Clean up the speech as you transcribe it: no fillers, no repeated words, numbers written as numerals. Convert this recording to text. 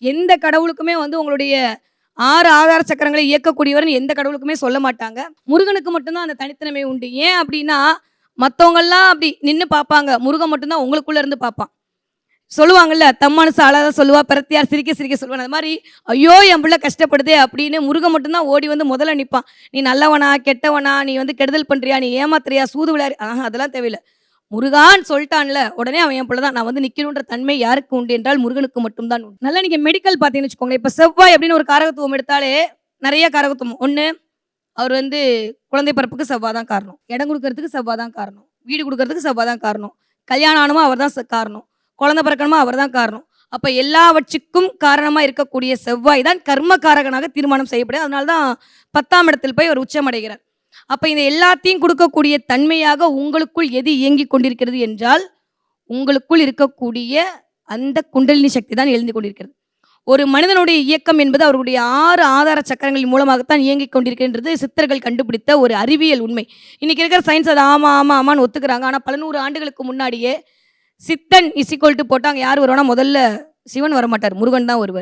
எந்த கடவுளுக்குமே வந்து உங்களுடைய 6 ஆதார சக்கரங்களை இயக்கக்கூடியவர்ன்னு எந்த கடவுளுக்குமே சொல்ல மாட்டாங்க. முருகனுக்கு மட்டும் தான் அந்த தனித்தன்மை உண்டு. ஏன் அப்டின்னா, மத்தவங்கலாம் அப்டி நின்னு பார்ப்பாங்க. முருகன் மட்டும் தான் உங்களுக்குள்ள இருந்து பார்ப்பான். சொல்லுவாங்கல்ல, "தம்மனசு அழகா சொல்லுவா, பிரத்தியார் சிரிக்க சிரிக்க சொல்லுவான்னு." அது மாரி, "ஐயோ! என் புள்ள கஷ்டப்படுதே" அப்படின்னு முருகன் மட்டும் தான் ஓடி வந்து முதல்ல நிப்பான். "நீ நல்லவனா? கெட்டவனா? நீ வந்து கெடுதல் பண்றியா? நீ ஏமாத்துறியா? சூது விளையாடு" அதெல்லாம் தேவையில்ல. முருகான்னு சொல்ட்டான்ல, உடனே அவன் என் புள்ள தான். நான் வந்து நிக்கணுன்ற தன்மை யாருக்கு உண்டு என்றால் முருகனுக்கு மட்டும் தான் உண்டு. நல்லா நீங்க மெடிக்கல் பார்த்தீங்கன்னு வச்சுக்கோங்களேன். இப்ப செவ்வாய் அப்படின்னு ஒரு காரகத்துவம் எடுத்தாலே, நெறைய காரகத்துவம். 1 அவர் வந்து குழந்தை பிறப்புக்கு செவ்வா தான் காரணம். இடம் குடுக்கறதுக்கு செவ்வா தான் காரணம். வீடு குடுக்கறதுக்கு செவ்வா தான் காரணம். கல்யாணம் ஆனமா அவர் தான் காரணம். குழந்தை பிறக்கணுமா அவர் தான் காரணம். அப்ப எல்லாவற்றுக்கும் காரணமா இருக்கக்கூடிய செவ்வாய் தான் கர்ம காரகனாக தீர்மானம் செய்யப்படுது. அதனால தான் 10ஆம் இடத்தில் போய் அவர் உச்சமடைகிறார். அப்ப இந்த எல்லாத்தையும் கொடுக்கக்கூடிய தன்மையாக உங்களுக்குள் எது இயங்கிக் கொண்டிருக்கிறது என்றால், உங்களுக்குள் இருக்கக்கூடிய அந்த குண்டலினி சக்தி தான் எழுந்து கொண்டிருக்கிறது. ஒரு மனிதனுடைய இயக்கம் என்பது அவர்களுடைய 6 ஆதார சக்கரங்களின் மூலமாகத்தான் இயங்கிக் கொண்டிருக்கின்றது சித்தர்கள் கண்டுபிடித்த ஒரு அறிவியல் உண்மை. இன்னைக்கு இருக்கிற சயின்ஸ் அது ஆமா, ஆமா, ஆமான்னு ஒத்துக்கிறாங்க. ஆனா பல 100 ஆண்டுகளுக்கு முன்னாடியே சித்தன் போட்டாங்க யார் வருவானா முதல்ல சிவன் வரமாட்டார். முருகன் தான் வருவார்.